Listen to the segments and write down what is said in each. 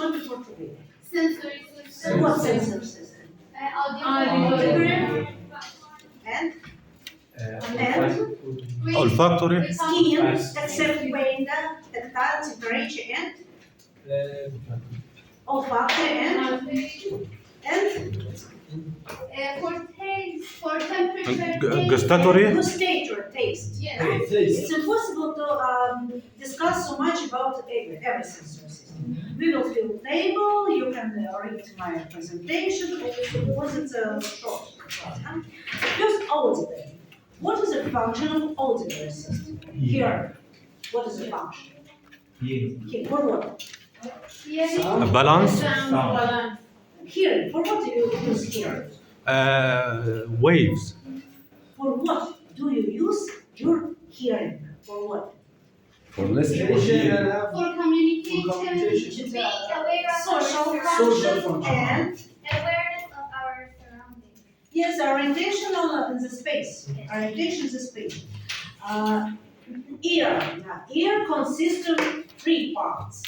what before to be? Sensory system. What sensory system? Auditory. And olfactory, skin, except pain, tactile, temperature, and olfactory, and For taste, for temperature. gustatory, gustatory taste. Yes. It's impossible to discuss so much about every sensory system. We will fill table, you can read my presentation, because it's a short class. First, auditory. What is the function of auditory system? Here, what is the function? Here, for what? a balance, Hearing, for what do you use hearing? waves, For what do you use your hearing? For what? For listening. For communication. Being aware of Social our function surroundings. and Awareness of our surroundings. yes, orientation in the space. Orientation in the space. Ear. Now, ear consists of three parts.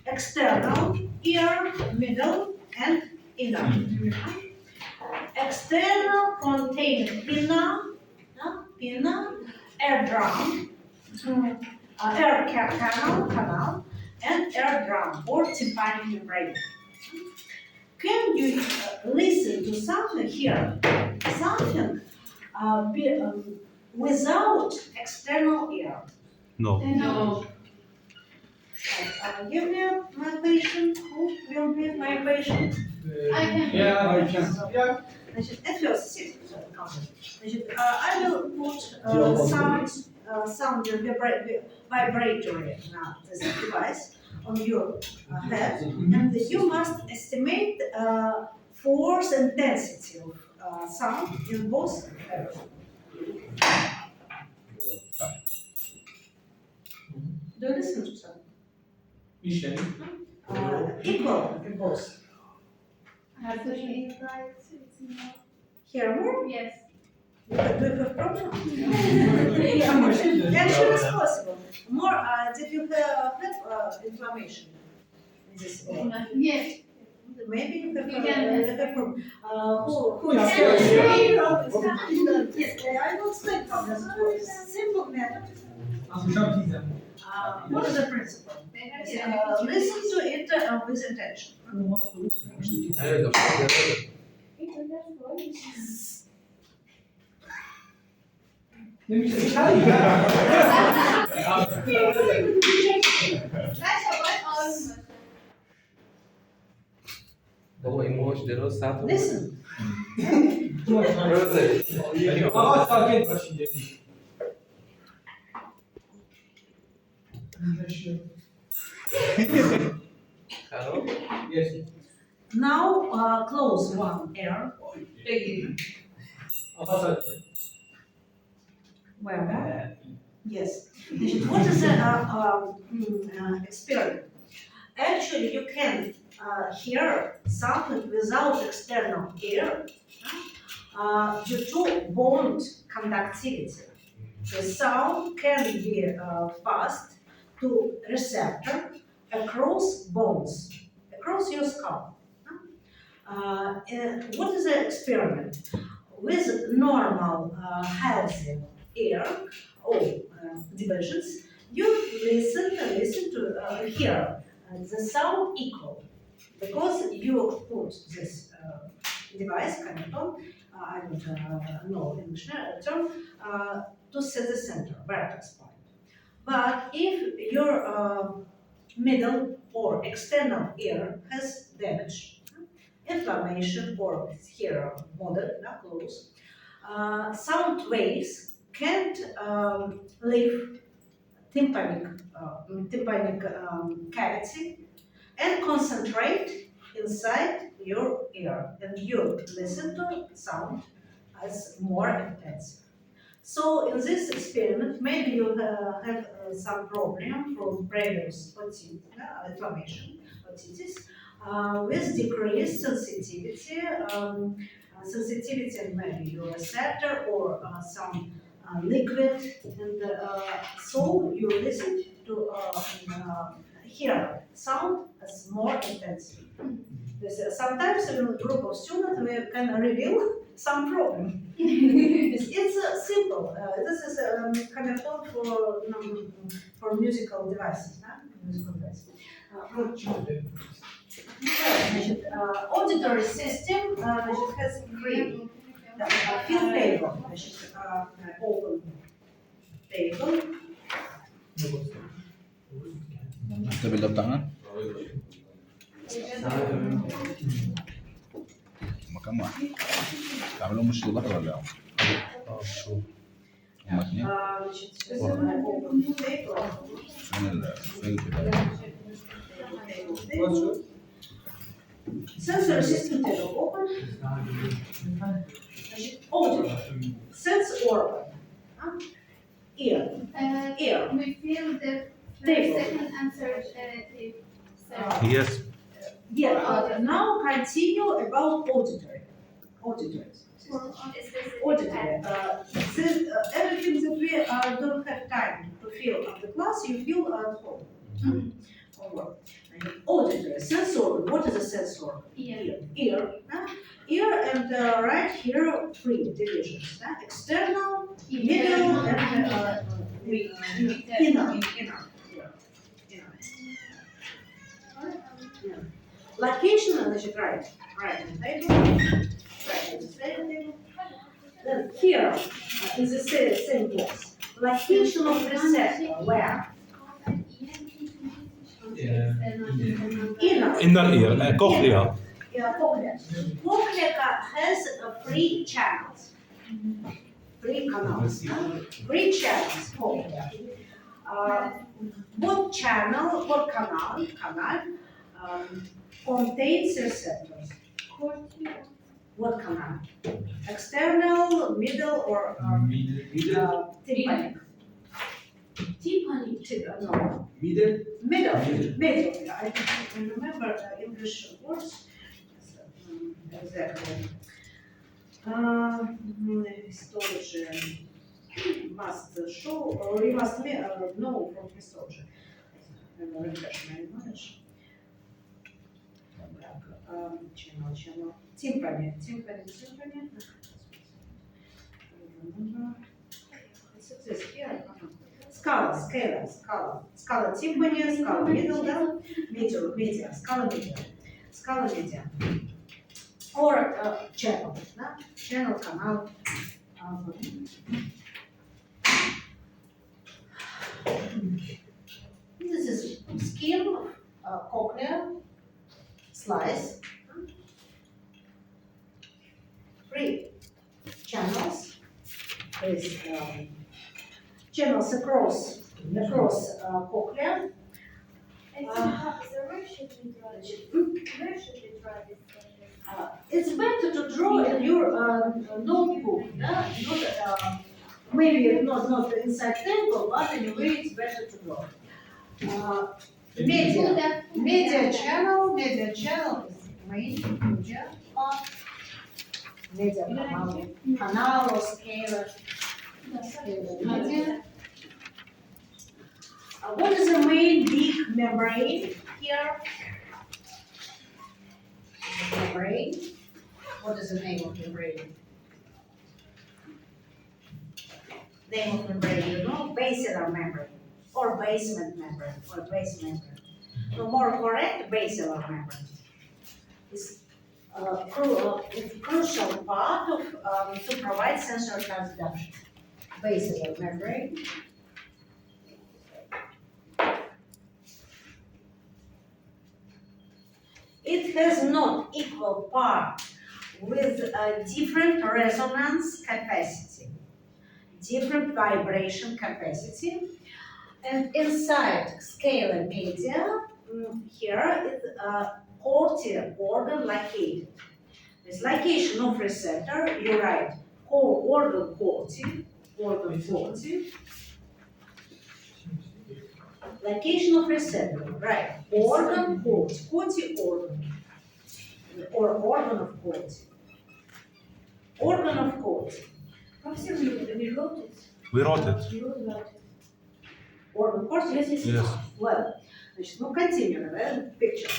External ear, middle, and inner. External contains pinna, eardrum, air canal, and eardrum or tympanic membrane. Can you listen to something here? Something without external ear? no, No. Give me my patient. Who will be my patient? I can. I can. Значит, at first, sit. Значит, I will put sound vibratory this device on your head, and you must estimate force and intensity of sound in both areas. Do you listen to sound? Equal in both. Have to be like it's more. Hear more? Yes. Do you have problem? Actually, it's possible. More, did you have inflammation in this area? Yes. Maybe you have You can- problem. Who is Yes, I will explain how this works. Simple method. What is the principle? Listen to it with attention. هو ايموج دراسة Listen. Hello? Now close one ear. Where? Yes. What is the experiment? Actually, you can hear something without external ear due to bone conductivity. The sound can be passed to receptor across bones, across your skull. What is the experiment? With normal, healthy ear or divisions, you listen to hear the sound equal, because you put this device, Kanton, I don't know English term, to set the center, vertex point. But if your middle or external ear has damage, inflammation, or here moderate, not close, sound waves can't leave tympanic cavity and concentrate inside your ear, and you listen to sound as more intense. So in this experiment, maybe you have some problem from previous inflammation, otitis, with decreased sensitivity, sensitivity and maybe your receptor or some liquid, and so you listen to hear sound as more intensely. Sometimes in a group of students we can reveal some problem. It's simple. This is kind of tool for musical devices. Musical devices. Значит, auditory system значит, has three. Field table. Значит, open table. نكتب اللاب بتاعنا مكان واحد تعملهم مش ظهر ولا شو هم اتنين значит, open table. فين البتاع Sensory system table open. Значит, audio. Sense organ. Ear. Ear. We feel the Table. second and third tape. Yes. Yeah, now continue about auditory. Auditory. Auditory. Everything that we don't have time to feel on the class, you feel at home. Or work. Auditory, sensor. What is a sensor? Ear. Ear. Ear and right here, three divisions. External, middle, and inner. Location, значит, right in the table, right in the table. Then here, in the same box, location of receptor, where? Inner. Inner ear, cochlea. Yeah, cochlea. Cochlea has three channels. Three canals. Three channels, cochlea. What channel, what canal contains receptors? What canal? External, middle, or tympanic? Tympanic. No. Middle. Middle. Yeah, I remember English words. Exactly. Histology must show, or you must know from histology. Refresh my knowledge. Channel. Tympani. This here. Scala tympani, scala middle, да? Media, scala media. Or channel, да? Channel, canal. This is skin, cochlea, slice. Three channels. There's channels across cochlea. Where should we draw this? It's better to draw in your notebook, maybe not inside table, but anyway it's better to draw. Media channel is main media part. Media canal or scalar. Media. What is the main big membrane here? Membrane. What is the name of membrane? Name of membrane, you know, basilar membrane or basement membrane or base membrane. The more correct, basilar membrane. It's a crucial part of to provide sensory transduction. Basilar membrane. It has not equal part with a different resonance capacity, different vibration capacity, and inside scalar media, here is a cortical organ located. This location of receptor, you write organ corti, location of receptor, right? Organ corti organ, or organ of corti. Organ of corti. Professor, we wrote it. We wrote it. We wrote about it. Organ corti. Yes. Well, Значит, ну, continue, да, picture.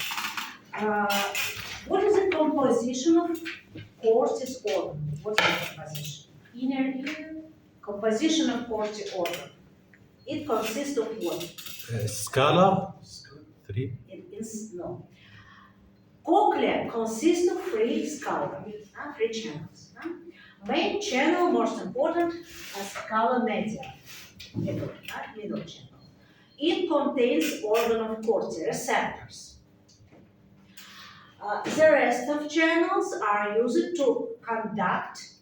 What is the composition of Cortis organ? What's the composition? Inner ear. Composition of Cortis organ. It consists of what? Scala 3. It is no. Cochlea consists of three scala, three channels. Main channel, most important, scala media, middle channel. It contains organ of Corti, receptors. The rest of channels are used to conduct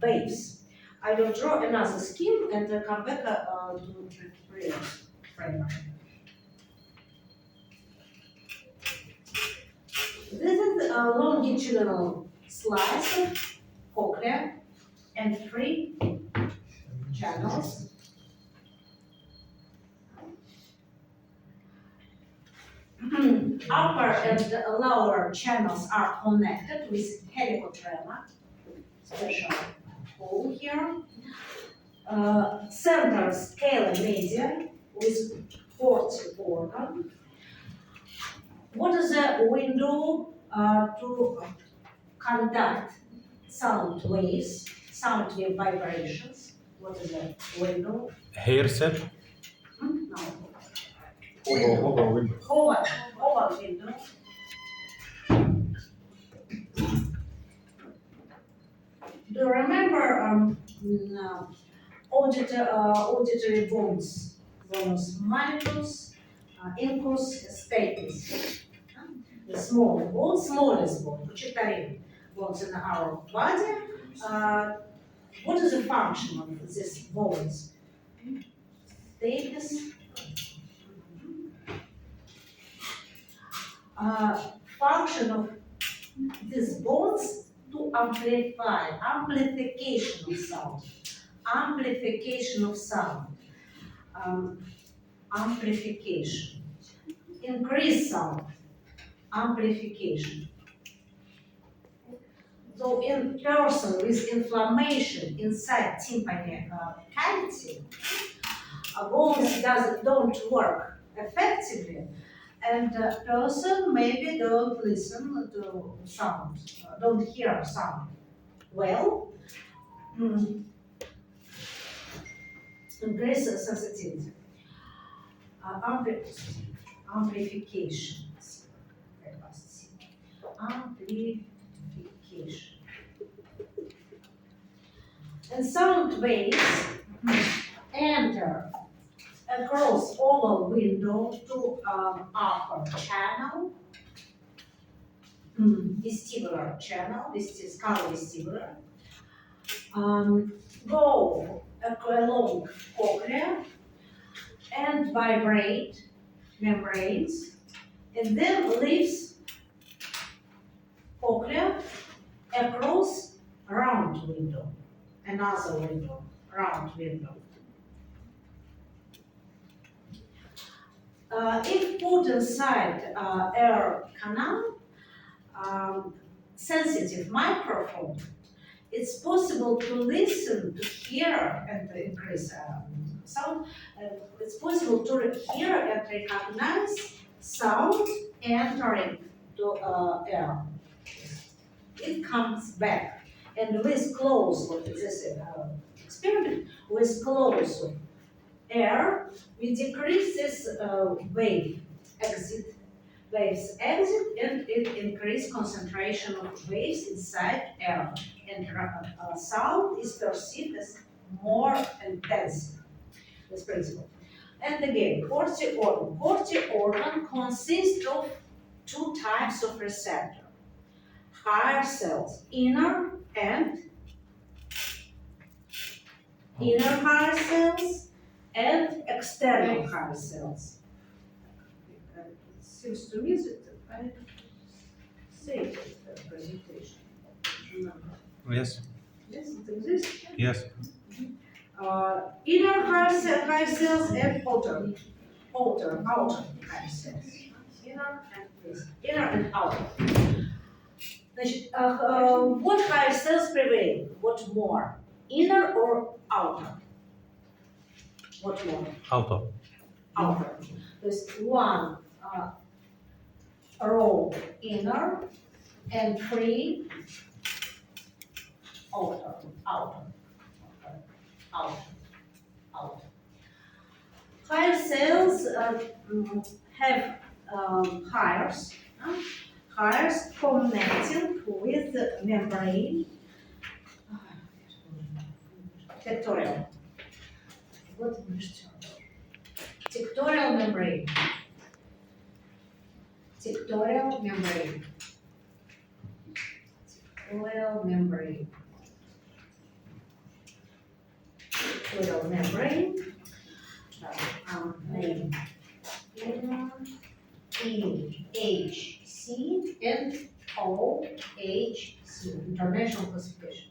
waves. I will draw another scheme and come back to real framework. This is a longitudinal slice of cochlea and three channels. Upper and lower channels are connected with helicotrema, special hole here. Center scala media with Corti organ. What is a window to conduct sound waves, sound wave vibrations? What is a window? Hair cell. No. هو window. Oval window. Do you remember auditory bones? Bonus malleus, incus, stapes. The smallest bone, which bones in our body. What is the function of these bones? Stapes. Function of these bones to amplify, amplification of sound, amplification, increase sound, amplification. So in person with inflammation inside tympanic cavity, bones don't work effectively, and the person maybe don't listen to sound, don't hear sound well. Increase sensitivity. Amplification. Amplification. And sound waves enter across oval window to upper channel, vestibular channel, this is scala vestibular, go along cochlea and vibrate membranes, and then leaves cochlea across round window, another window, round window. If put inside air canal, sensitive microphone, it's possible to listen, to hear, and to increase sound. It's possible to hear and recognize sound entering to air. It comes back, and with close this experiment with close air, we decrease this waves exit, and it increase concentration of waves inside air, and sound is perceived as more intense. This principle. And again, Corti organ. Corti organ consists of two types of receptor: higher cells, inner higher cells, and external higher cells. It seems to me that I saved the presentation. Remember? Yes. Yes, it exists. Yes. Inner higher cells and outer higher cells. Inner and outer. Значит, what higher cells prevail? What more? Inner or outer? What more? Outer. Outer. То есть one row inner and 3 outer, outer, outer, outer. Higher cells have hairs, hairs connecting with the membrane, tectorial. What is tectorial membrane? Tectorial membrane. Tectorial membrane. Tectorial membrane. Name. EHC and OHC, international classification.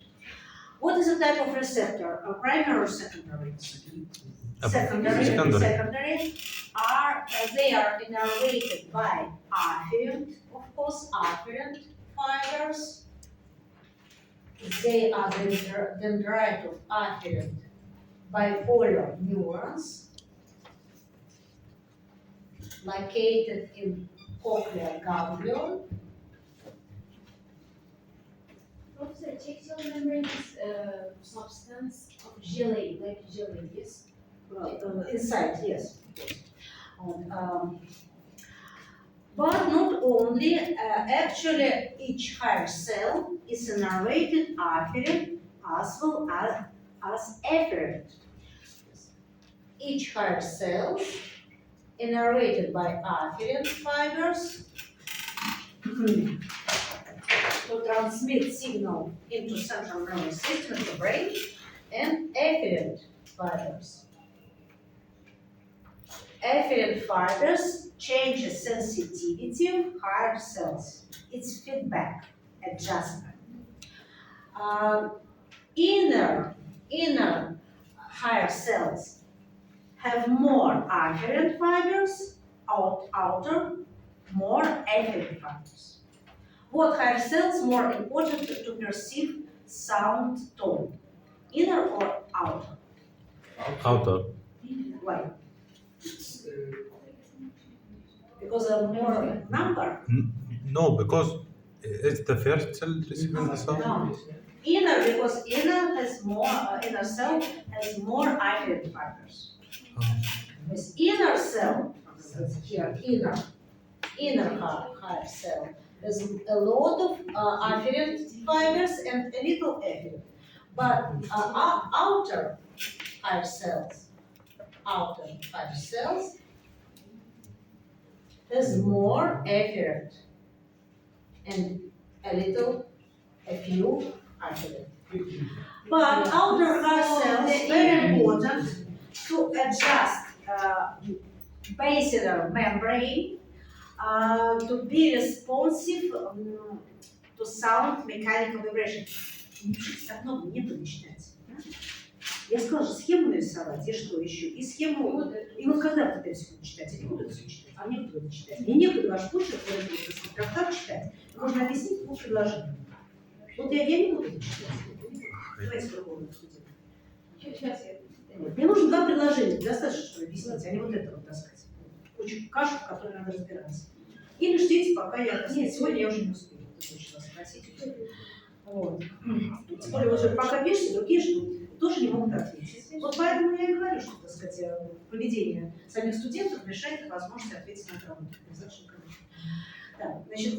What is the type of receptor? A primary or secondary? Secondary. Secondary. They are innervated by afferent, of course, afferent fibers. They are dendrite of afferent bipolar neurons located in cochlear ganglion. Professor, tectile membrane is a substance of jelly, like jelly, yes? Inside, yes. But not only, actually each hair cell is innervated afferent as well as efferent. Each hair cell innervated by afferent fibers to transmit signal into central nervous system in the brain, and efferent fibers. Efferent fibers change the sensitivity of hair cells. It's feedback adjustment. Inner hair cells have more afferent fibers, outer more efferent fibers. What hair cells more important to perceive sound tone? Inner or outer? Outer. Why? Because of more number. No, because it's the first cell receiving the sound. No. Inner, because inner has more, inner cell has more afferent fibers. This inner cell, here, inner hair cell, there's a lot of afferent fibers and a little efferent. But outer hair cells has more efferent and a few afferent. But outer hair cells very important to adjust basilar membrane to be responsive to sound mechanical vibration. Ничего так много не буду читать. Я сказала же схему нарисовать, и что еще? И схему. И вот когда вы опять будете читать, я не буду все читать, а мне кто-то читать. Мне некуда ваш почерк, трактат читать. Можно объяснить по предложению. Вот я не буду это читать. Давайте по-другому обсудим. Сейчас я. Мне нужно 2 предложения, достаточно, чтобы объяснить, а не вот это вот таскать. Кучу кашу, в которой надо разбираться. Или ждите, пока я... Нет, сегодня я уже не успею. Это очень вас спросить. Вот. Тем более, уже пока пишете, другие ждут. Тоже не могут ответить. Вот поэтому я и говорю, что, так сказать, поведение самих студентов лишает их возможности ответить на грамоту. Так, значит,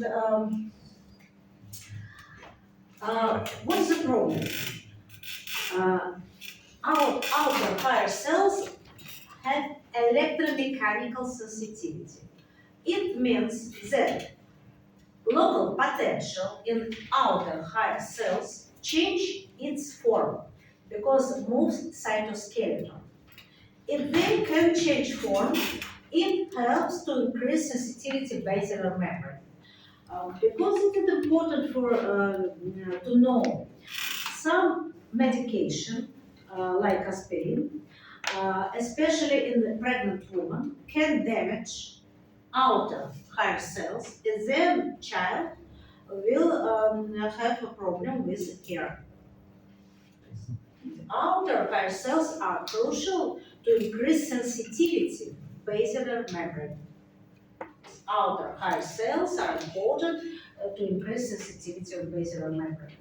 what is the problem? Outer hair cells have electromechanical sensitivity. It means that local potential in outer hair cells change its form because it moves cytoskeleton. If they can change form, it helps to increase sensitivity basilar membrane. Because it is important for to know some medication like aspirin, especially in the pregnant woman, can damage outer hair cells, and then child will have a problem with hair. Outer hair cells are crucial to increase sensitivity basilar membrane. outer higher cells are important to increase sensitivity of basal membrane.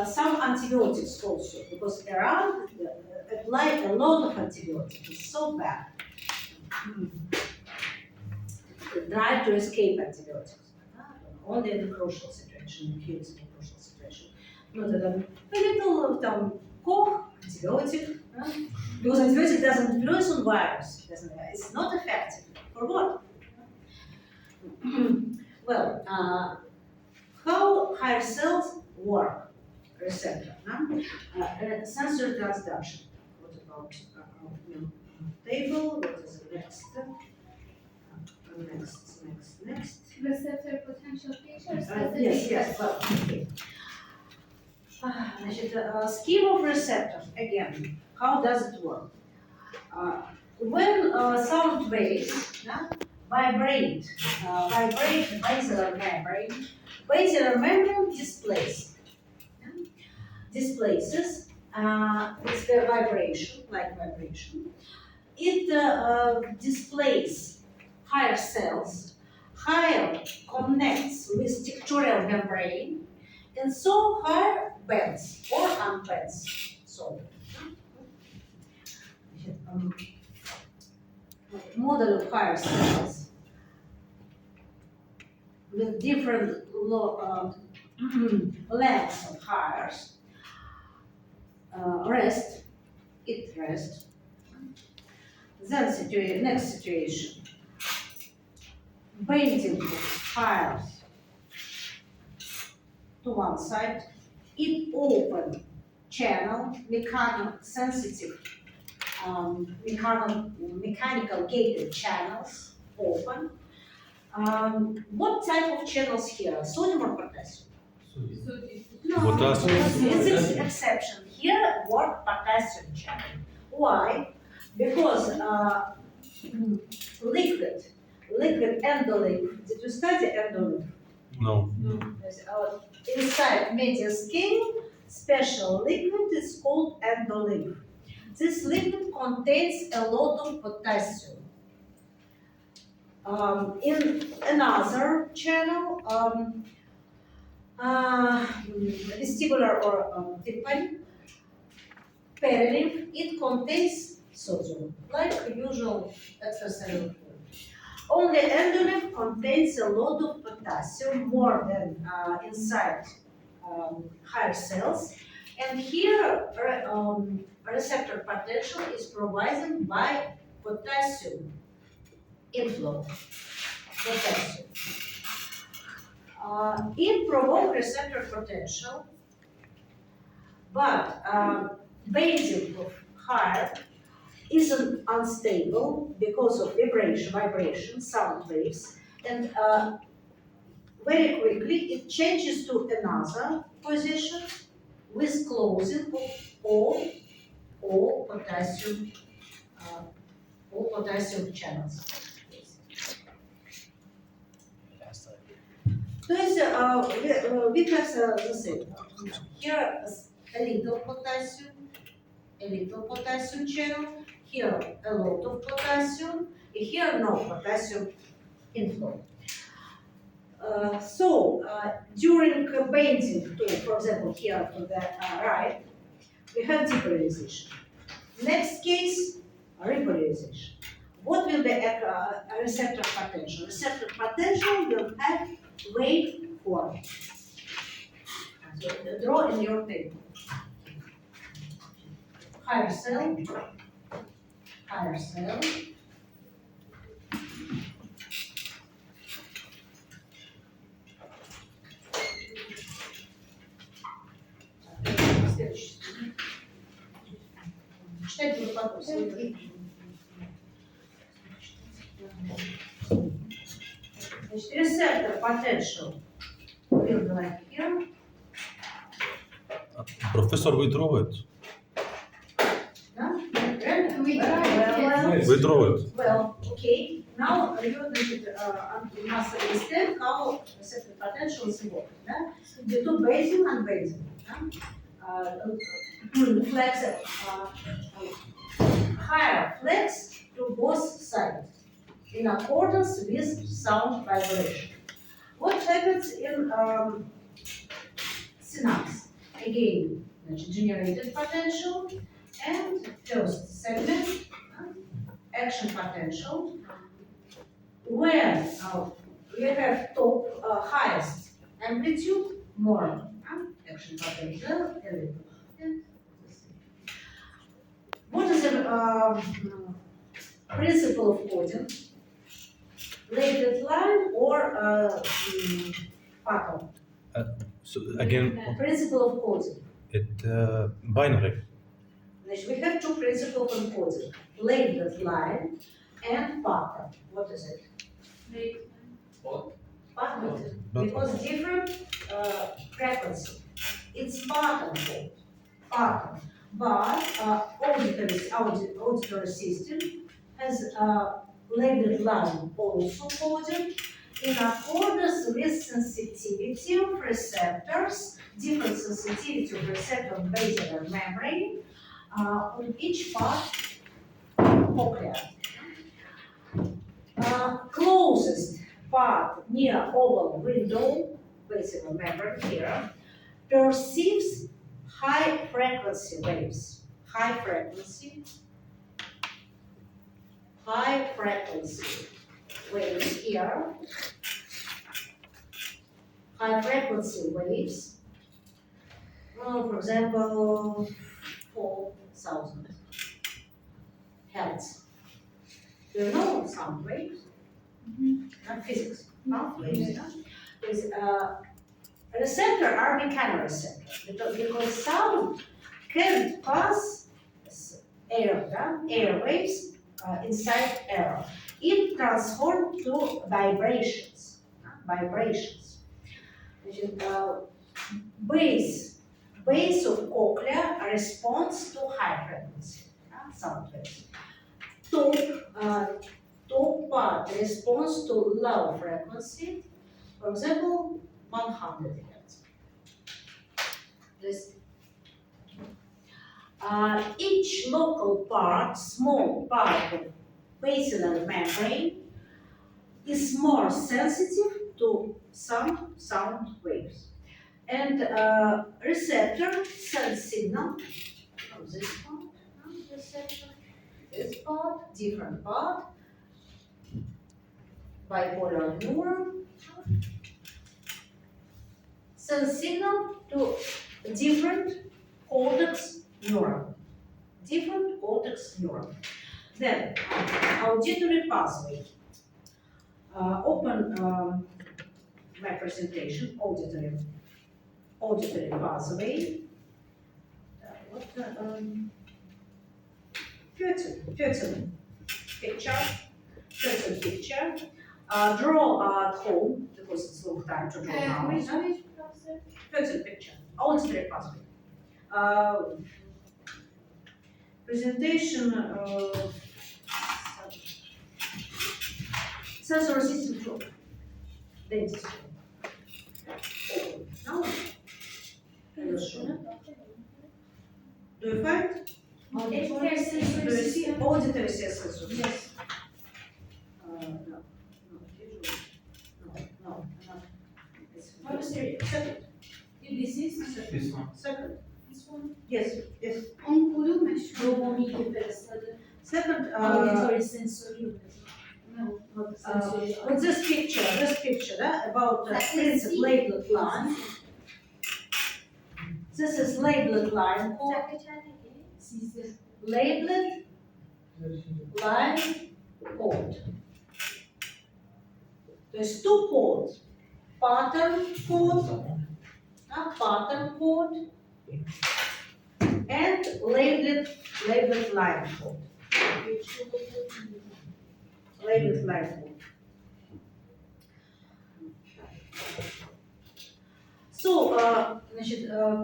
Some antibiotics also, because around apply a lot of antibiotics. It's so bad. Try to escape antibiotics. Only in the crucial situation, if it's in crucial situation. Not a little cough, antibiotic, because antibiotic doesn't influence on virus. It's not effective. For what? Well, how higher cells work? Receptor. Sensory transduction. What about table? What is the next? Next. Receptor potential features. Yes, well, okay. Значит, scheme of receptors, again, how does it work? When sound waves vibrate basilar membrane displaces it's the vibration, like vibration. It displaces higher cells, higher connects with textural membrane, and so higher bends or unbends. So, model of higher cells with different lengths of hires rest. Then next situation. Bending hires to one side, it open channel, sensitive, mechanical gated channels open. What type of channels here? Sodium or potassium? Potassium. This is exception. Here work potassium channel. Why? Because liquid endolymph. Did you study endolymph? No. Inside media skin, special liquid is called endolymph. This liquid contains a lot of potassium. In another channel, vestibular or tympanic perilymph, it contains sodium, like usual extracellular fluid. Only endolymph contains a lot of potassium, more than inside higher cells. And here, receptor potential is provided by potassium inflow. Potassium. It provokes receptor potential, but bending of higher isn't unstable because of vibration, sound waves, and very quickly it changes to another position with closing of all potassium channels. То есть we have the same. Here a little potassium channel, here a lot of potassium, here no potassium inflow. During bending to, for example, here to the right, we have depolarization. Next case, repolarization. What will be a receptor potential? Receptor potential will have wave form. So draw in your table. Higher cell. Читайте вот потом. Значит, receptor potential will be like here. Professor, we draw it. Да? We try it, We draw it. Well, okay. Now you must understand how receptor potential is working. Да? Due to basing and basing. Flex, higher flex to both sides. in accordance with sound vibration. What happens in synapse? Again, generated potential and first segment, action potential, where we have top highest amplitude, more action potential, a little. And what is the principle of coding? Labeled line or pattern? So again, Principle of coding. binary. Значит, we have two principles of coding: labeled line and pattern. What is it? Pattern. Because different frequency. It's pattern code. Pattern. But auditory system has labeled line also coded in accordance with sensitivity of receptors, different sensitivity of receptor basal membrane on each part cochlea. Closest part near oval window, basal membrane here, perceives high frequency waves. High frequency waves here. High frequency waves. Well, for example, 4,000 hertz. Do you know sound waves? Not physics, sound waves. Yeah? Is receptor are mechanoreceptor because sound can pass air waves inside air. It transforms to vibrations. Base of cochlea responds to high frequency sound waves. Top part responds to low frequency, for example, 100 hertz. Each local part, small part of basilar membrane, is more sensitive to some sound waves. And receptor sends signal from this part, receptor, this part, different part, bipolar neuron, sends signal to different cortex neuron. Then, auditory pathway. Open my presentation, auditory pathway. Fertile picture. Draw at home, because it's a long time to draw now. Fertile picture, auditory pathway. Presentation sensory system flow. Dentistry. Now, I will show. Do you find? Auditory sensory system. Auditory sensory system. Yes. No. Second. This is This one. Second. this one. Yes. Onkulu meşhur. Second. Auditory sensory. No, not sensory. With this picture about the principle labeled line. This is labeled line called labeled line code. There's two codes, pattern code and labeled line code. Labeled line code. So,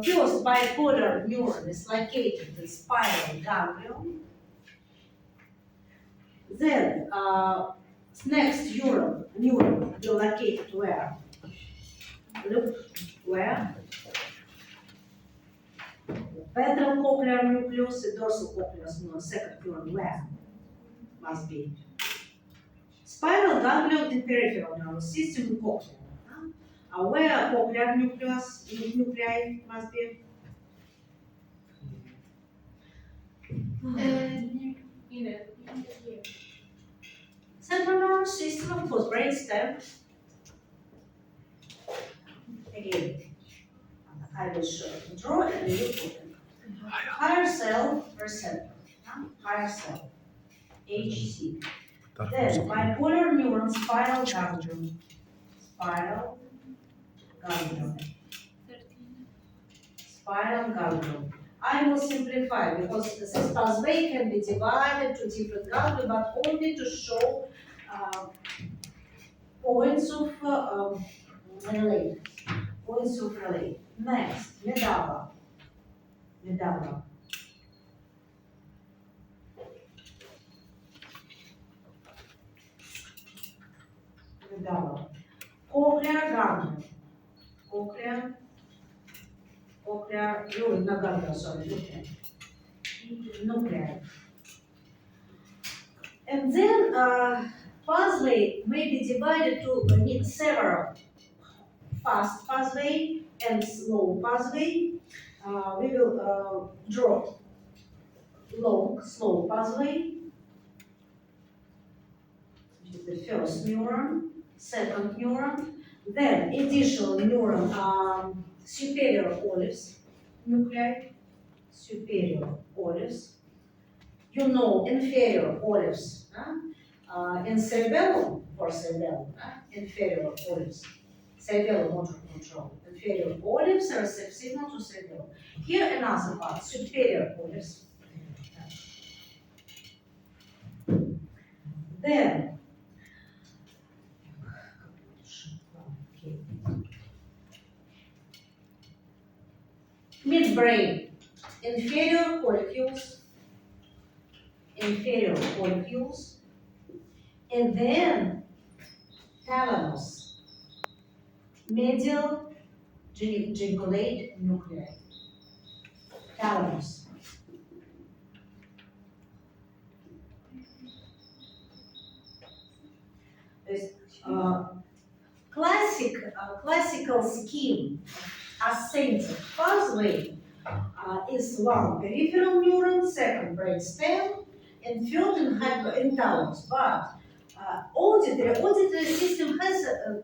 first bipolar neuron is located in spinal ganglion. Then, next neuron will locate where? Look, where? Ventral cochlear nucleus, dorsal cochlear nucleus, second neuron where? Must be. Spiral ganglion and peripheral nervous system in cochlea. Where cochlear nuclei must be? Here. Central nervous system, of course, brainstem. Again, I will draw and we will put it. Higher cell receptor. Higher cell. HC. Then bipolar neuron spiral ganglion. Spiral ganglion. Spiral ganglion. I will simplify because this pathway can be divided to different ganglion, but only to show points of relay. Points of relay. Next, medulla. Medulla. Medulla. Cochlear ganglion. Cochlear, not ganglion, sorry, nuclei. And then pathway may be divided to need several fast pathway and slow pathway. We will draw long, slow pathway, which is the first neuron, second neuron, then additional neuron, superior olives nuclei, superior olives. You know inferior olives in cerebellum for cerebellum, inferior olives, cerebellum motor control, inferior olives are receptive signal to cerebellum. Here another part, superior olives. Then, midbrain, inferior collicules, and then thalamus, medial gingulate nuclei, thalamus. Classical scheme ascending pathway is one peripheral neuron, second brainstem, and third in thalamus. But auditory system has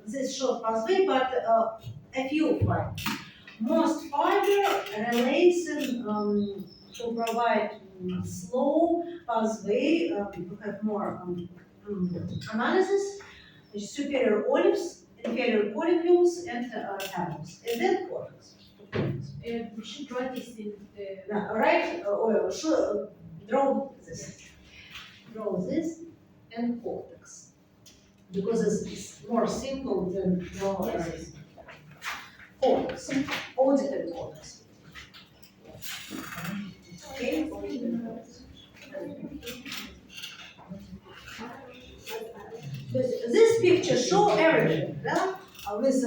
this short pathway, but a few fibers. Most fiber relates to provide slow pathway. To have more analysis. Superior olives, inferior collicules, and thalamus, and then cortex. We should write this in the. Now, right? Draw this and cortex, because it's more simple than draw this. Cortex, auditory cortex. Okay. This picture show everything, with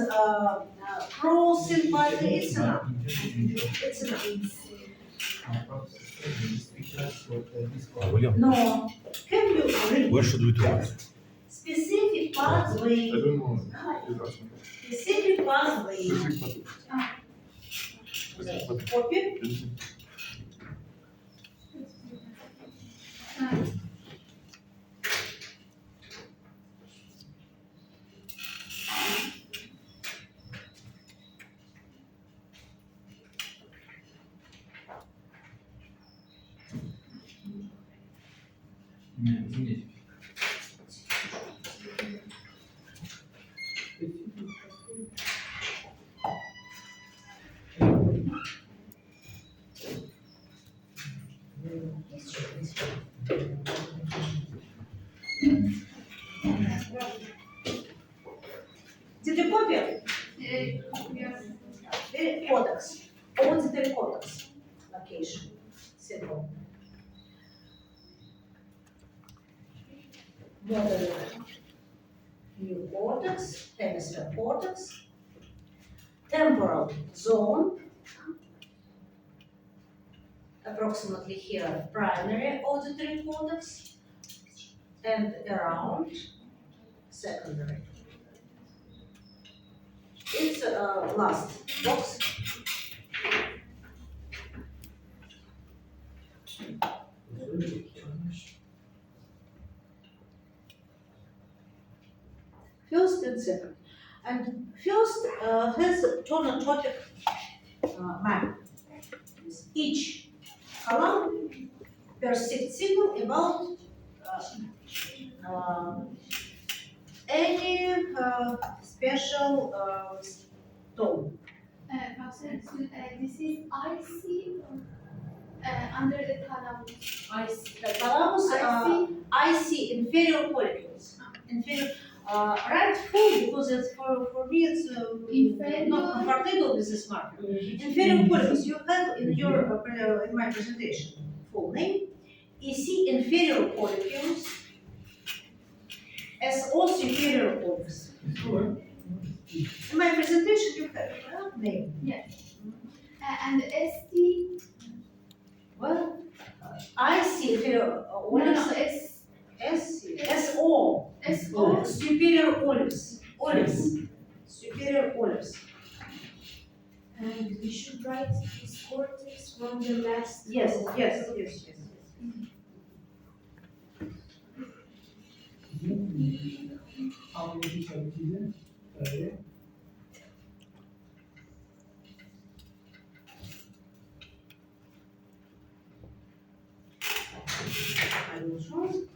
pro-sympathy, it's enough. It's enough. William, No, can you read? where should we do it? Specific pathway, specific pathway. Copy? Did you copy it? Very cortex, auditory cortex location, simple. Motor neocortex, hemisphere cortex, temporal zone, approximately here, primary auditory cortex, and around secondary. It's last box. First and second. And first has tonotopic map. Each column perceived signal about any special tone. This is IC under the thalamus. I see. The thalamus, I see inferior follicles. Inferior, right full because it's for me it's Inferior. not comfortable with this marker. Inferior follicles you have in your in my presentation full name. EC inferior follicles, SO superior follicles. In my presentation you have name. And ST. Well, I see inferior S. SO. SO. Superior olives. Superior olives. And we should write this cortex from the last. Yes. I will show you.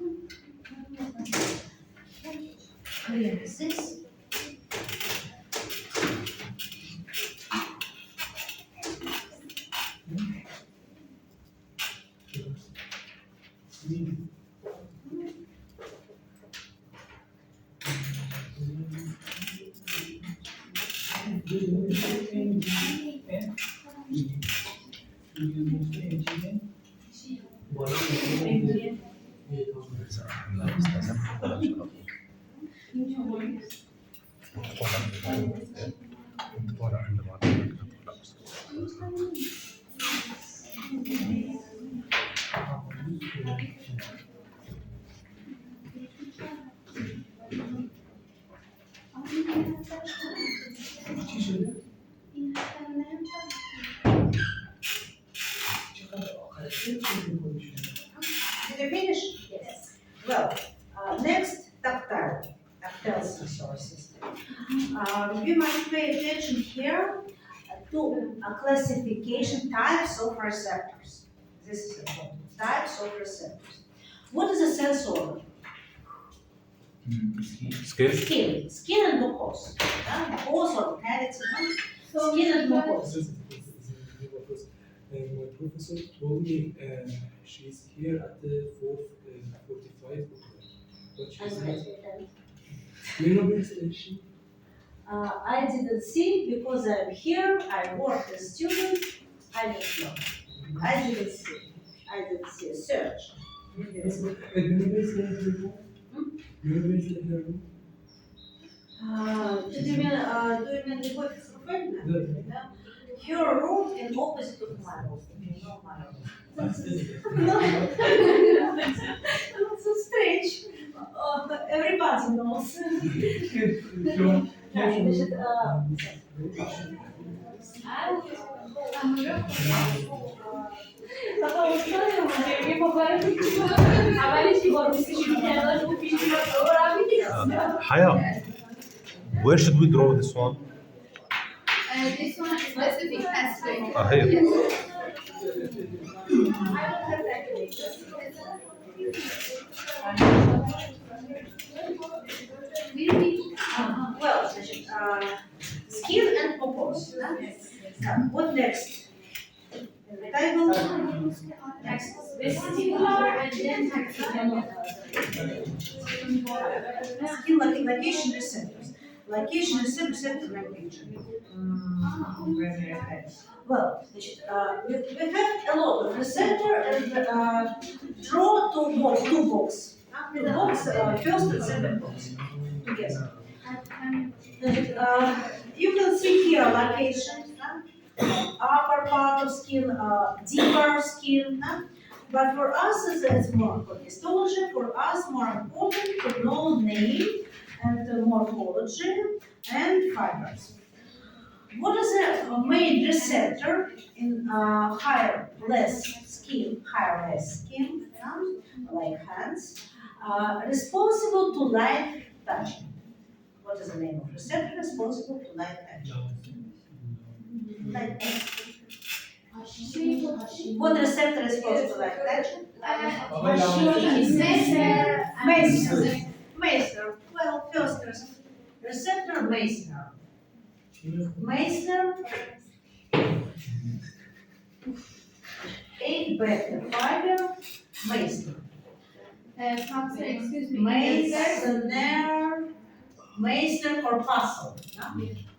Clear this. Did you finish? Yes. Well, next, tactile sensor system. You must pay attention here to a classification types of receptors. This is important. Types of receptors. What is a sensor? Scale. Skin and mucosa. Mucosa or carrots, skin and mucosa. My professor told me she's here at the 4:45 o'clock. But she's not. You know where is she? I didn't see because I'm here, I work as student, I don't know. I didn't see. Search. Yes. You know where is her room? You know where is her room? Do you mean the office of Ferdinand? Her room in opposite of my room. You know my room. That's so strange. Everybody knows. Haya, where should we draw this one? This one is specific pathway. Here. Well, skin and mucosa. What next? In the table. Next. Vestibular and then tactile. Skin location receptors. Location receptor language. Well, we have a lot of receptor and draw two box. Two box, first and second box together. You can see here location, upper part of skin, deeper skin. But for us, it's more for histology. For us, more important to know name and morphology and fibers. What is the main receptor in higher less skin, like hands, responsible to light touching? What is the name of receptor responsible to light touching? Light touching. What receptor is responsible to light touching? Meissner. Well, first receptor Meissner. Meissner. 8 beta fiber. Meissner. Professor, excuse me. Meissner corpuscle.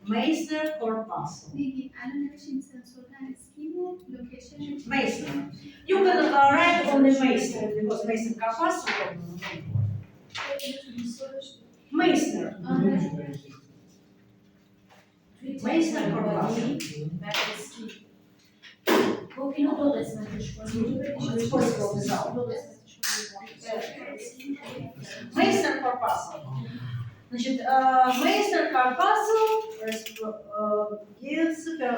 Meissner corpuscle. Peki, أنا ماشي سنسورها اسمه location. Meissner. You can write only Meissner because Meissner corpuscle. Meissner. Meissner corpuscle. ممكن نقول اسمه شوي. It's possible without. Meissner corpuscle. Значит, Meissner corpuscle gives the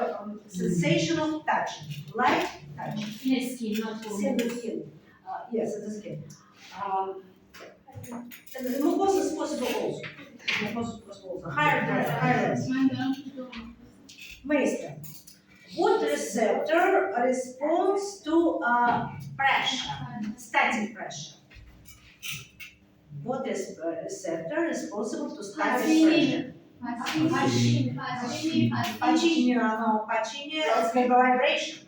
sensation of touching, light touching. In skin, not In the skin. Yes, in the skin. And the mucosa is possible also. Mucosa is possible also. Higher levels. Meissner. What receptor responds to pressure, static pressure? What is receptor responsible to static pressure? Pacini is vibration.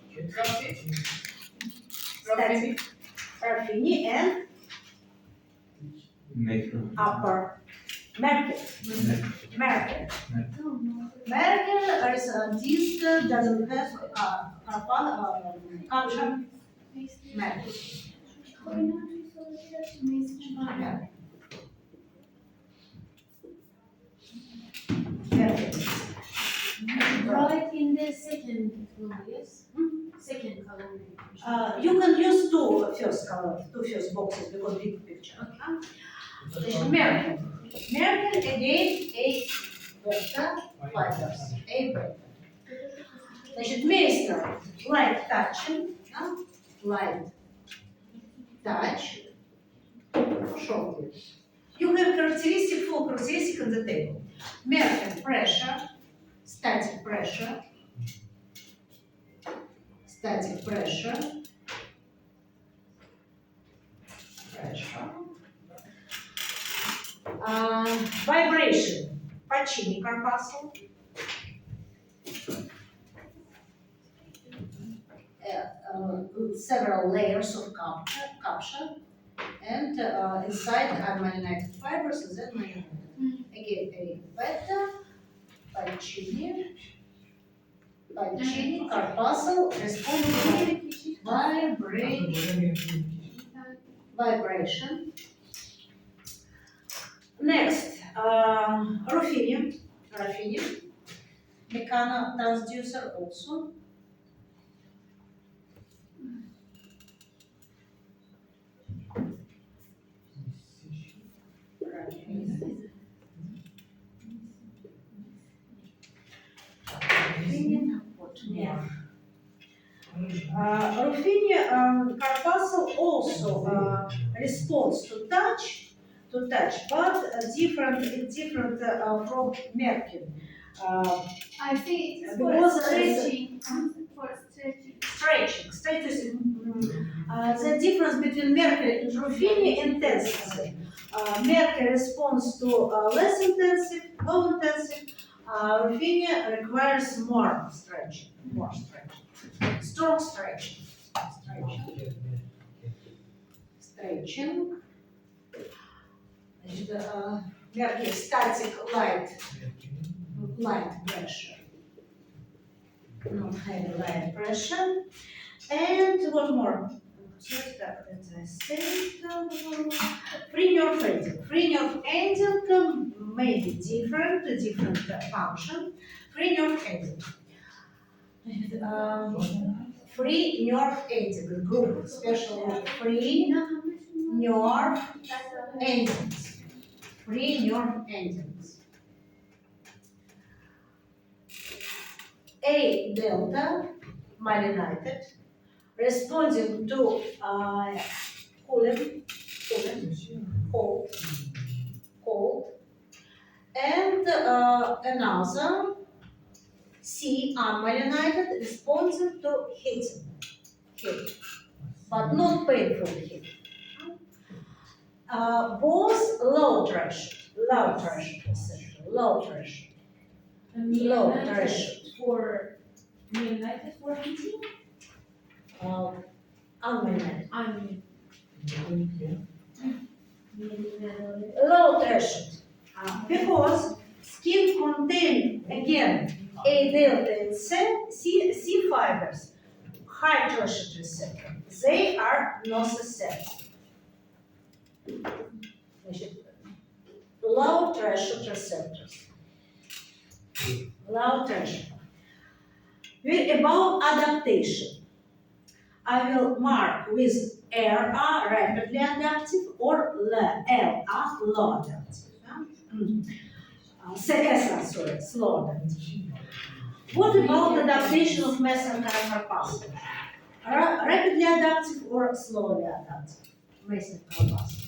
Static. Ruffini and upper. Merkel. Merkel is a disc doesn't have capture. Merkel. Right in the second one, yes? Second column. You can use two first boxes because big picture. Merkel. Merkel again 8 beta fibers. 8 beta. Значит, Meissner, light touching, light touch, shortly. You have full characteristic on the table. Merkel pressure, static pressure, vibration, Pacini corpuscle, several layers of capture, and inside are myelinated fibers, and then myelinated. Again, a beta, Pacini corpuscle responsible vibration. Next, Ruffini, mechanotransducer also. Ruffini corpuscle also responds to touch, but different from Merkel. I think it's Because for it's- stretching. Stretching. The difference between Merkel and Ruffini intensity. Merkel responds to less intensive, low intensive. Ruffini requires more stretching. Strong stretching. Merkel static light pressure. Not heavy light pressure. And what more? Free nerve ending. Free nerve ending may be different function. Free nerve ending. Free nerve ending group, especially free nerve endings. free nerve endings. A delta myelinated responding to cold, and another C unmyelinated responding to heat, but not painful heat. Both low threshold, low threshold. Low threshold. For myelinated for heating? Unmyelinated. I mean, Low threshold. Because skin contain again A delta and C fibers, high threshold receptor. They are nociceptive. Low threshold receptors. Low threshold. About adaptation, I will mark with RA rapidly adaptive or LA low adaptive. SR, slow adaptive. What about adaptation of mesenchymal pathway? Rapidly adaptive or slowly adaptive? Mesenchymal pathway.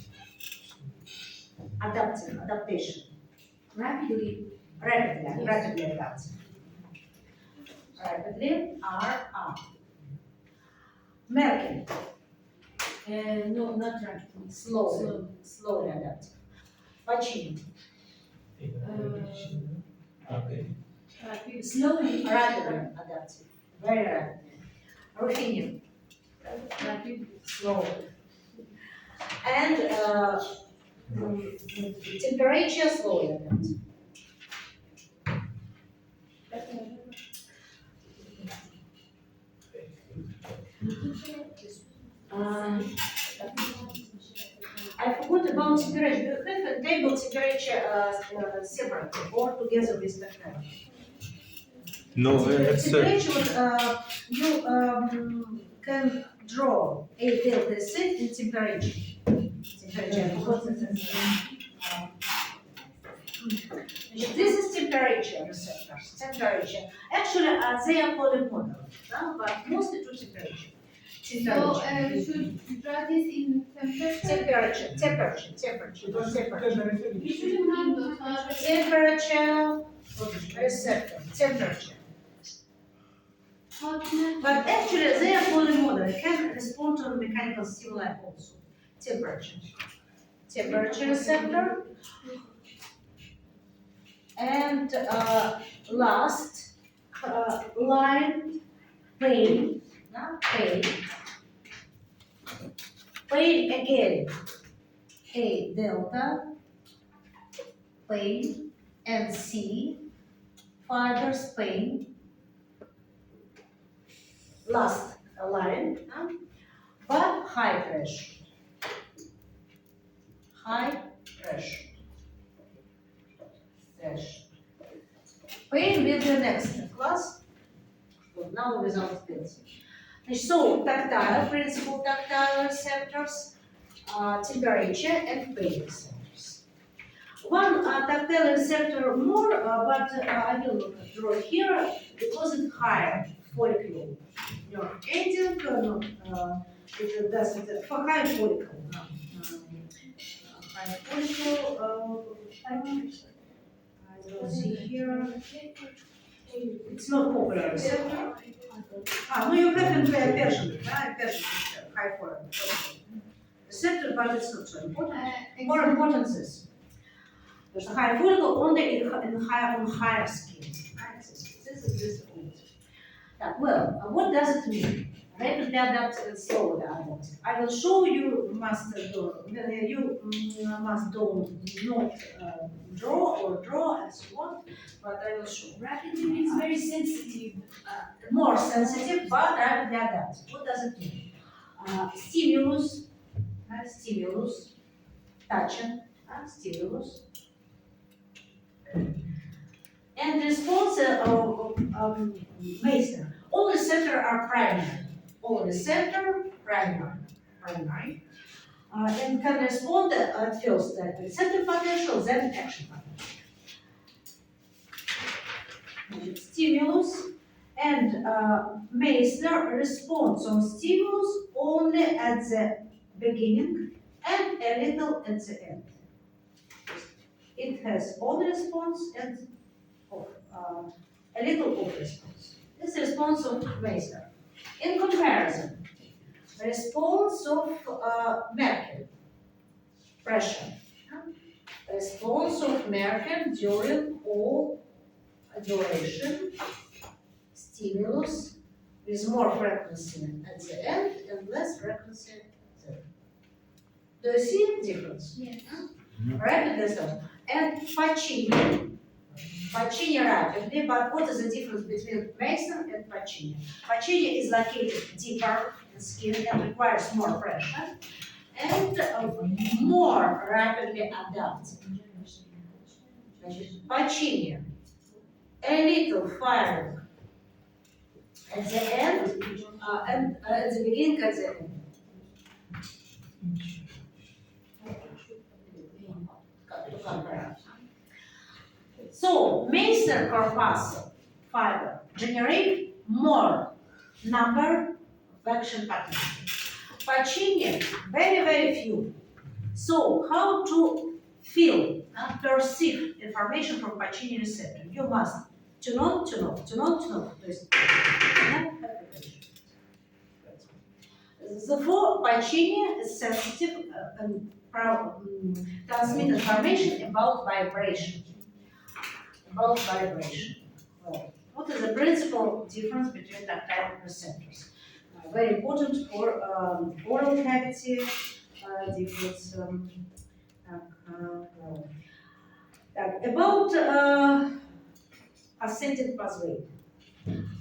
Adaptation. rapidly. Rapidly adaptive. Rapidly, RR. Merkel, No, not rapidly. slowly adaptive. Pacini, Rapid. Slowly. rapidly adaptive. Very rapidly. Ruffini, Rapid. slowly. And temperature slowly adaptive. I forgot about temperature. Do you have a table temperature separate or together with the fan? No, it's Temperature, you can draw a delta set in temperature. Temperature. I forgot this is temperature receptors. Temperature. Actually, they are polymodal, but mostly to temperature. So we should draw this in temperature. Temperature. We shouldn't have those are Temperature receptor. Temperature. hotness. But actually, they are polymodal. They can respond to mechanical stimuli also. Temperature. Temperature receptor. And last line, pain. Pain. Pain again. A delta. Pain. And C. Fibers pain. Last line. But high pressure. High pressure. Pain will be next class. Now without pills. So tactile, principal tactile receptors, temperature and pain receptors. One tactile receptor more, but I will draw here because it's higher follicle. Ending, it doesn't for high follicle. High follicle. I will see here. It's not popular receptor. No, you have in Persian, high follicle receptor, but it's not so important. More important is this. There's a high follicle only on higher skin. This is old. Well, what does it mean? Rapidly adaptive and slowly adaptive. I will show you must do. You must not draw or draw as you want, but I will show. Rapidly means very sensitive. More sensitive, but rapidly adaptive. What does it mean? Stimulus, stimulus, touching, stimulus. And response of Meissner. All receptors are primary. All receptor primary. and can respond at first at receptor potential, then action potential. Stimulus and Meissner responds on stimulus only at the beginning and a little at the end. It has on response and off, a little off response. This is response of Meissner. In comparison, response of Merkel, pressure. Response of Merkel during all duration, stimulus with more frequency at the end and less frequency there. Do you see the difference? Yes. Rapid response. And Pacini rapidly, but what is the difference between Meissner and Pacini? Pacini is located deeper in skin and requires more pressure and more rapidly adapts. Pacini, a little firing at the end and at the beginning, at the end. To compare. So, Meissner corpuscle fiber generate more number of action potentials. Pacini, very few. So, how to feel and perceive information from Pacini receptor? You must to know. Therefore, Pacini is sensitive and transmit information about vibration. Well, what is the principal difference between tactile receptors? Very important for oral cavity difference. About ascending pathway.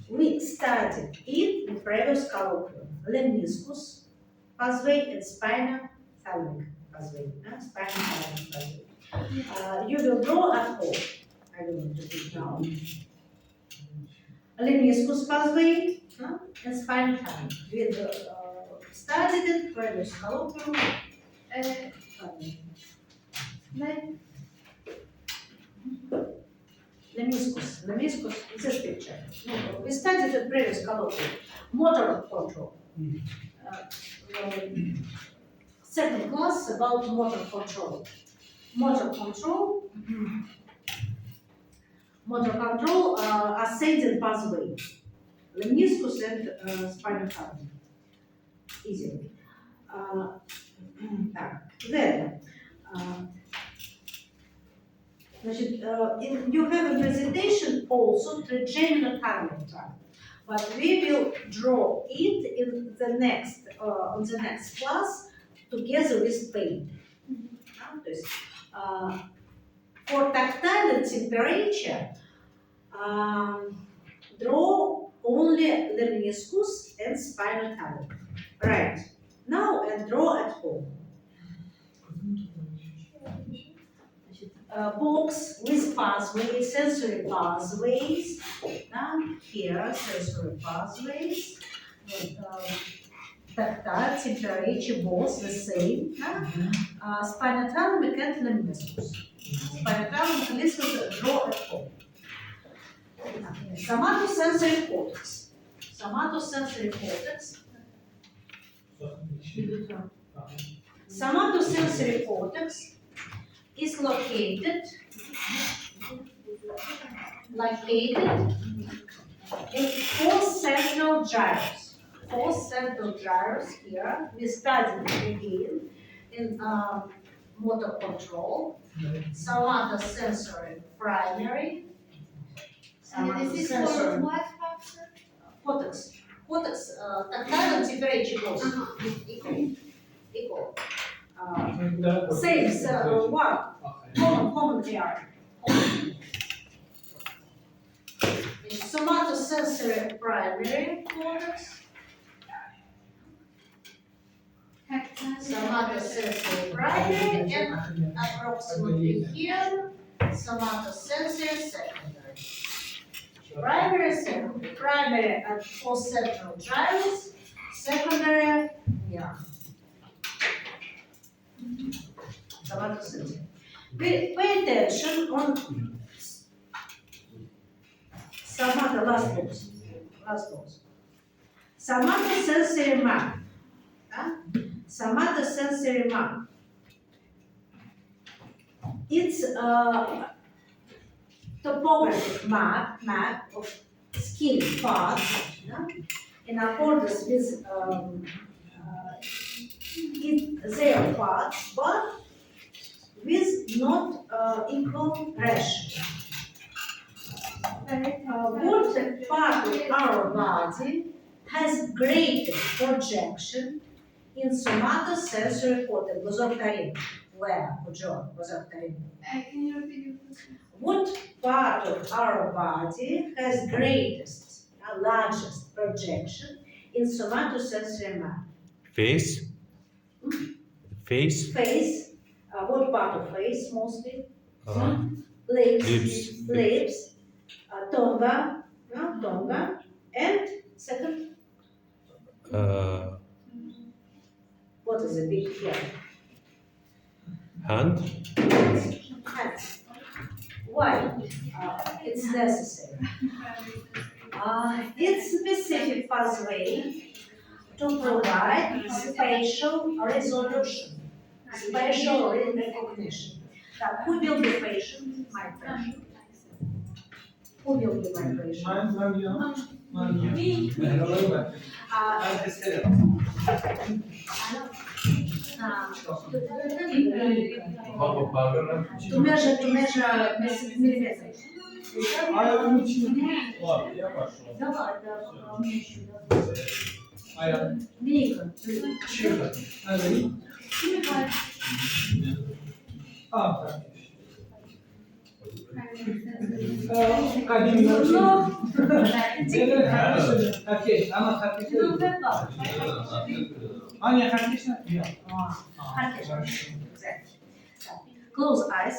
We studied it in previous colloquium. Lemniscus pathway and spinal thalamic pathway. You will draw at home. I will do it now. Lemniscus pathway and spinal thalamic. We studied it previous colloquium. Lemniscus, it's a picture. We studied it previous colloquium. Motor control. Second class about motor control. Motor control, ascending pathway. Lemniscus and spinal thalamic. Easy. Then, you have a presentation also trigeminal thalamic tract, but we will draw it in the next on the next class together with paint. For tactile and temperature, draw only lemniscus and spinal thalamic. Right. Now and draw at home. Box with pathways, sensory pathways. Here, sensory pathways. Tactile, temperature, both the same. Spinal thalamic and lemniscus. Spinal thalamic and lemniscus draw at home. Somatosensory cortex. Somatosensory cortex. Somatosensory cortex is located in four central gyres. Four central gyres here. We studied again in motor control. Somatosensory primary. And this is for what function? Cortex. Tactile and temperature both equal. Same, one. Common area. Somatosensory primary cortex. Somatosensory primary and approximately here, somatosensory secondary. Primary at four central gyres, secondary, yeah. Somatosensory. Pay attention on last pause. Somatosensory map. Somatosensory map. It's a topographic map of skin parts, in accordance with their parts, but with not equal pressure. What part of our body has greatest projection in somatosensory cortex? Gozoptarin. Where, John? Gozoptarin. Can you repeat your question? What part of our body has greatest, largest projection in somatosensory map? Face. Face. Face. What part of face mostly? Uh, Lips. Lips. Tonga. Tonga. And second, what is the big here? hand. Hands. Why? It's necessary. It's specific pathway to provide spatial resolution, spatial recognition. Now, who will be patient? My patient. Who will be my patient? To measure millimeters. Close eyes.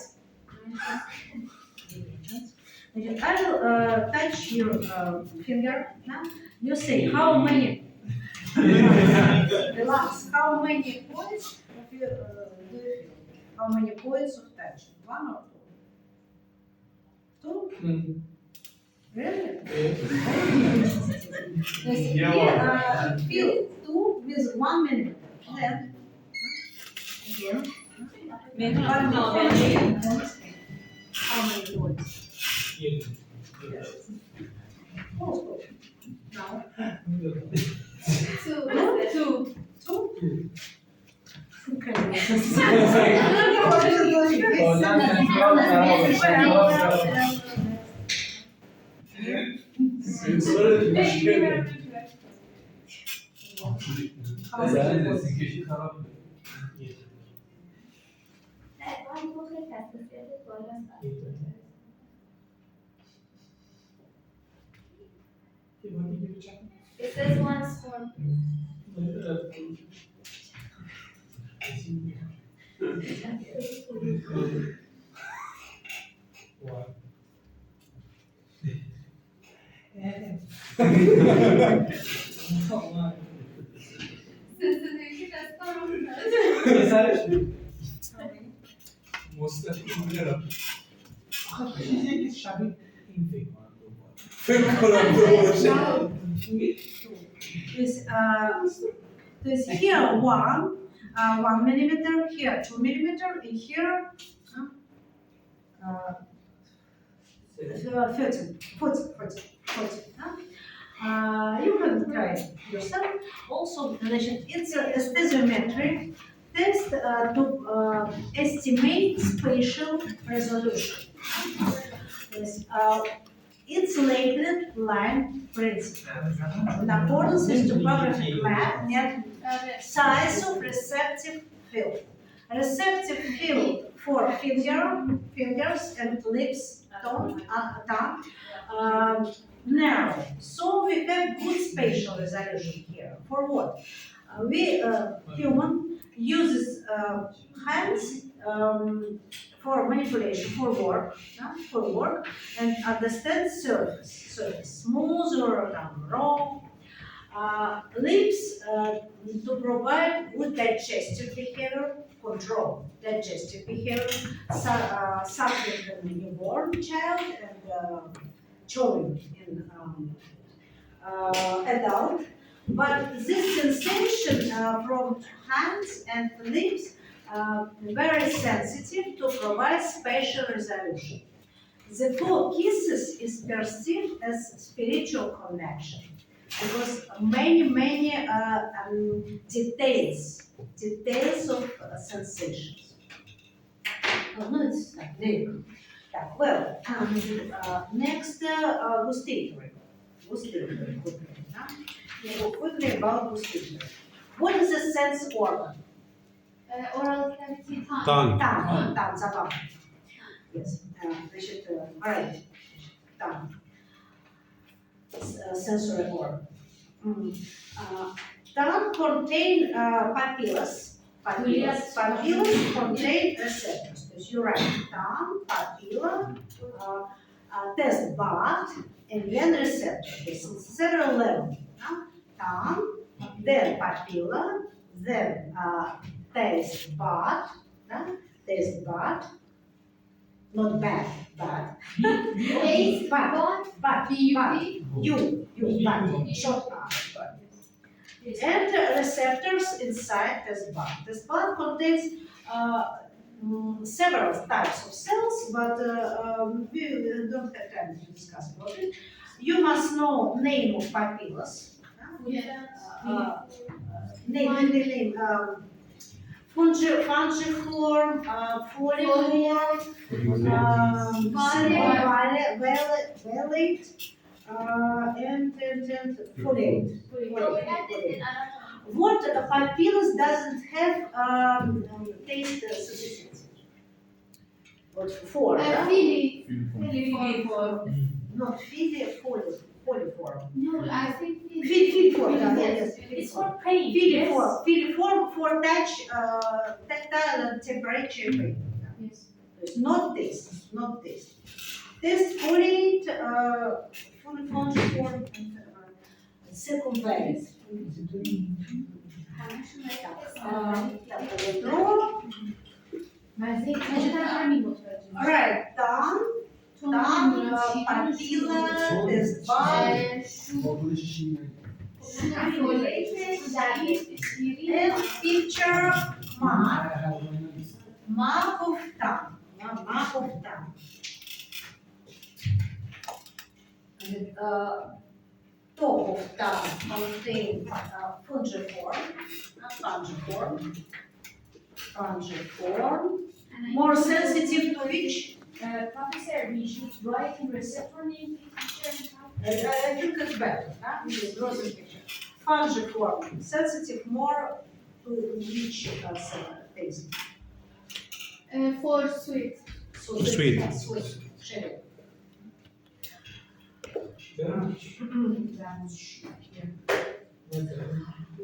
I will touch your finger now. You say how many? Relax. How many points do you feel? How many points of touch? One or two? Two? Really? Feel two with 1 minute. Then again. How many points? Oh, now. Two. Okay. It says one score. Sensitivity test करो. This here 1 millimeter, here 2 millimeter, and here 40. You can try it yourself. Also, it's a sthesiometric test to estimate spatial resolution. It's labeled line principle. In accordance with topographic map, size of receptive field. Receptive field for fingers and lips, tongue, narrow. So we have good spatial resolution here. For what? Human uses hands for manipulation, for work, and understand surface, smooth or raw. Lips to provide good digestive behavior, control digestive behavior, suckling in the newborn child and chewing in adult. But this sensation from hands and lips very sensitive to provide spatial resolution. The 4 kisses is perceived as spiritual connection because many details of sensations. No, it's not there. Yeah, well, next, gustatory. Gustatory, quickly about gustatory. What is the sense organ? Oral cavity, Tongue. tongue. Tongue, zabava. Yes, we should, alright, tongue. Sensory organ. Tongue contain papillas. Papillas contain receptors. Because you're right, tongue, papilla, taste bud, and then receptor. This is several levels. Tongue, then papilla, then taste bud, not bad, bad. Taste Bud, bud, beauty. you, bud, short bud. And receptors inside this bud. This bud contains several types of cells, but we don't have time to discuss about it. You must know name of papillas. Yes. Name. Fungiform, foliform, valid, and foliate. What papillas doesn't have taste sensitivity? What for? Fili. Not foliform. No, I think Filiform, yes. It's for pain. Filiform for touch, tactile and temperature pain. Yes. It's not this, not this. This foliate, fungiform, and circumvalent. Alright, tongue, papilla, this bud, and picture mark of tongue. Mark of tongue. And, top of tongue contain fungiform, more sensitive to which? Professor, we should write in receptor name picture. I think it's better, huh? We draw the picture. Fungiform, sensitive more to which taste. For sweet. So Sweet. Sweet. Sherry. Damage. Damage. What,